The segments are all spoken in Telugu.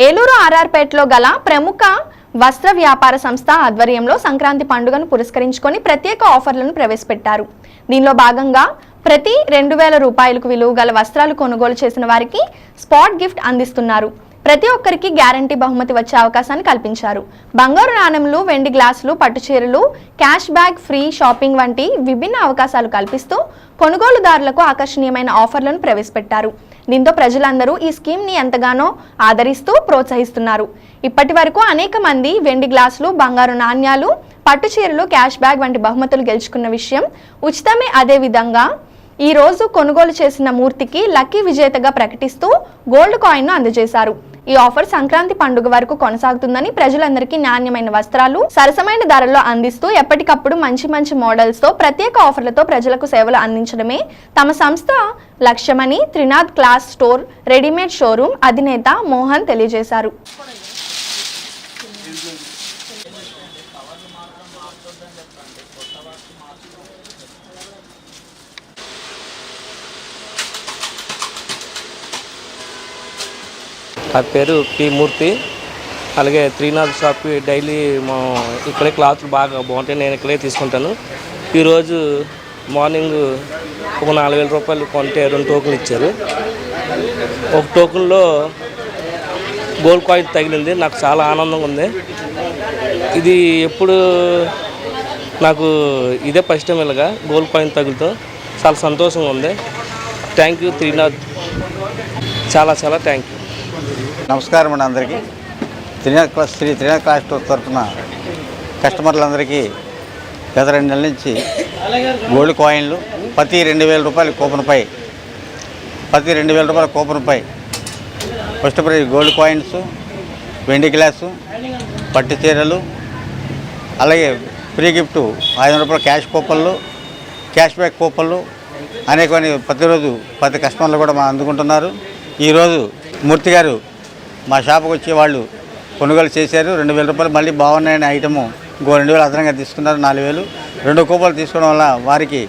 ఏలూరు ఆర్ఆర్పేటలో గల ప్రముఖ వస్త్ర వ్యాపార సంస్థ ఆధ్వర్యంలో సంక్రాంతి పండుగను పురస్కరించుకొని ప్రత్యేక ఆఫర్లను ప్రవేశపెట్టారు. దీనిలో భాగంగా ప్రతి 2000 రూపాయలకు విలువ గల వస్త్రాలు కొనుగోలు చేసిన వారికి స్పాట్ గిఫ్ట్ అందిస్తున్నారు. ప్రతి ఒక్కరికి గ్యారంటీ బహుమతి వచ్చే అవకాశాన్ని కల్పించారు. బంగారు నాణెములు, వెండి గ్లాసులు, పట్టు చీరలు, క్యాష్ బ్యాక్, ఫ్రీ షాపింగ్ వంటి విభిన్న అవకాశాలు కల్పిస్తూ కొనుగోలుదారులకు ఆకర్షణీయమైన ఆఫర్లను ప్రవేశపెట్టారు. దీంతో ప్రజలందరూ ఈ స్కీమ్ ని ఎంతగానో ఆదరిస్తూ ప్రోత్సహిస్తున్నారు. ఇప్పటి వరకు అనేక మంది వెండి గ్లాసులు, బంగారు నాణ్యాలు, పట్టు చీరలు, క్యాష్ బ్యాగ్ వంటి బహుమతులు గెలుచుకున్న విషయం ఉచితమే. అదే విధంగా ఈ రోజు కొనుగోలు చేసిన మూర్తికి లక్కీ విజేతగా ప్రకటిస్తూ గోల్డ్ కాయిన్ ను అందజేశారు. ఈ ఆఫర్ సంక్రాంతి పండుగ వరకు కొనసాగుతుందని, ప్రజలందరికీ నాణ్యమైన వస్త్రాలు సరసమైన ధరల్లో అందిస్తూ ఎప్పటికప్పుడు మంచి మోడల్స్ తో ప్రత్యేక ఆఫర్లతో ప్రజలకు సేవలు అందించడమే తమ సంస్థ లక్ష్యమని Trinath class store readymade showroom అధినేత మోహన్ తెలియజేశారు. నా పేరు పి మూర్తి. అలాగే త్రినాథ్ షాప్కి డైలీ ఇక్కడే క్లాత్లు బాగా బాగుంటాయి, నేను ఇక్కడే తీసుకుంటాను. ఈరోజు మార్నింగ్ ఒక 4000 రూపాయలు కొంటే 2 టోకెన్లు ఇచ్చారు. ఒక టోకెన్లో గోల్డ్ కాయిన్ తగిలింది. నాకు చాలా ఆనందంగా ఉంది. ఇది ఎప్పుడు నాకు ఇదే ఫస్ట్ టైం ఇలాగా గోల్డ్ కాయిన్ తగులుతో చాలా సంతోషంగా ఉంది. థ్యాంక్ యూ త్రినాథ్, చాలా థ్యాంక్ యూ. నమస్కారం అండి అందరికీ. శ్రీ త్రినాథ్ క్లాస్ స్టోర్ తరఫున కస్టమర్లందరికీ గత 2 నెలల నుంచి గోల్డ్ కాయిన్లు ప్రతి 2000 రూపాయల కూపన్పై ఫస్ట్ ప్రైజ్ గోల్డ్ కాయిన్స్, వెండి గ్లాసు, పట్టు చీరలు, అలాగే ఫ్రీ గిఫ్ట్ 500 రూపాయల క్యాష్ కూపన్లు, క్యాష్ బ్యాక్ కూపన్లు అనేకమైన ప్రతిరోజు ప్రతి కస్టమర్లు కూడా అందుకుంటున్నారు. ఈరోజు మూర్తి గారు మా షాపుకి వచ్చే వాళ్ళు కొనుగోలు చేశారు. 2000 రూపాయలు మళ్ళీ బాగున్నాయని ఐటము 2000 అదనంగా తీసుకున్నారు. 4000 2 కూపన్లు తీసుకోవడం వల్ల వారికి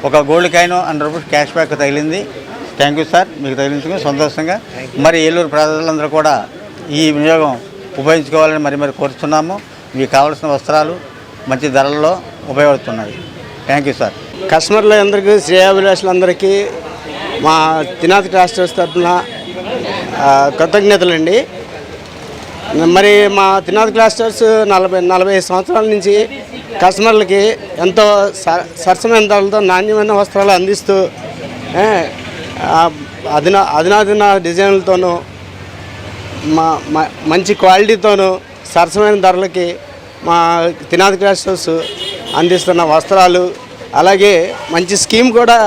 ఒక గోల్డ్ కాయిన్ 100 రూపాయలు క్యాష్ బ్యాక్ తగిలింది. థ్యాంక్ యూ సార్, మీకు తగిలించుకుని సంతోషంగా. మరి ఏలూరు ప్రజలందరూ కూడా ఈ వినియోగం ఉపయోగించుకోవాలని మరి కోరుతున్నాము. మీకు కావాల్సిన వస్త్రాలు మంచి ధరల్లో ఉపయోగపడుతున్నాయి. Thank you sir. కస్టమర్లందరికీ, శ్రేయాభిలాషులందరికీ మా త్రినాథ్ క్లాస్ స్టోర్స్ తరఫున కృతజ్ఞతలండి. మరి మా త్రినాథ్ క్లాస్ స్టోర్స్ 40 సంవత్సరాల నుంచి కస్టమర్లకి ఎంతో సరసమైన ధరలతో నాణ్యమైన వస్త్రాలు అందిస్తూ అధునాతన డిజైన్లతోనూ మంచి క్వాలిటీతోనూ సరసమైన ధరలకి మా త్రినాథ్ క్లాస్ స్టోర్స్ అందిస్తున్న వస్త్రాలు, అలాగే మంచి స్కీమ్ కూడా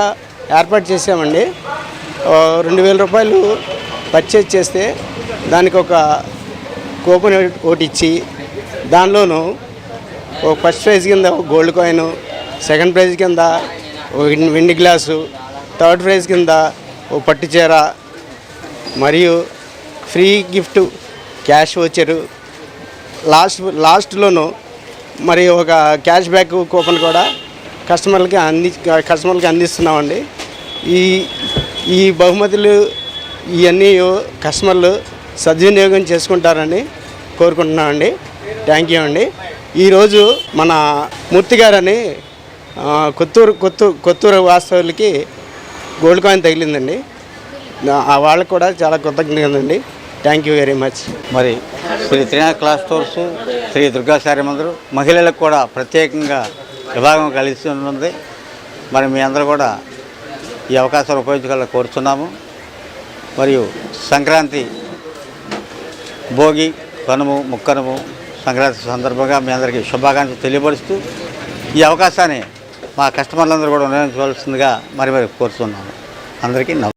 ఏర్పాటు చేసామండి. 2000 రూపాయలు పర్చేజ్ చేస్తే దానికి ఒక కూపన్ ఒకటి ఇచ్చి, దానిలోనూ ఒక ఫస్ట్ ప్రైజ్ కింద ఒక గోల్డ్ కాయిన్, సెకండ్ ప్రైజ్ కింద ఒక వెండి గ్లాసు, థర్డ్ ప్రైజ్ కింద ఒక పట్టు చీర, మరియు ఫ్రీ గిఫ్ట్ క్యాష్ వచ్చారు. లాస్ట్లోనూ మరి ఒక క్యాష్ బ్యాక్ కూపన్ కూడా కస్టమర్లకి అందిస్తున్నామండి. ఈ బహుమతులు ఇవన్నీ కస్టమర్లు సద్వినియోగం చేసుకుంటారని కోరుకుంటున్నామండి. థ్యాంక్ యూ అండి. ఈరోజు మన మూర్తి గారని కొత్తూరు వాస్తవులకి గోల్డ్ కాయిన్ తగిలిందండి. వాళ్ళకు కూడా చాలా కృతజ్ఞతలు అండి. Thank you very much. మరి శ్రీ త్రినాథ్ క్లాస్ స్టోర్స్, శ్రీ దుర్గా శారీ మందిరం మహిళలకు కూడా ప్రత్యేకంగా విభాగం కలిసి ఉంటుంది. మరి మీ అందరూ కూడా ఈ అవకాశాలు ఉపయోగించుకోవాలని కోరుతున్నాము. మరియు సంక్రాంతి, భోగి, కనుము, ముక్కనుము సంక్రాంతి సందర్భంగా మీ అందరికీ శుభాకాంక్షలు తెలియపరుస్తూ ఈ అవకాశాన్ని మా కస్టమర్లందరూ కూడా వినియోగించవలసిందిగా మరి కోరుతున్నాము. అందరికీ నమస్కారం.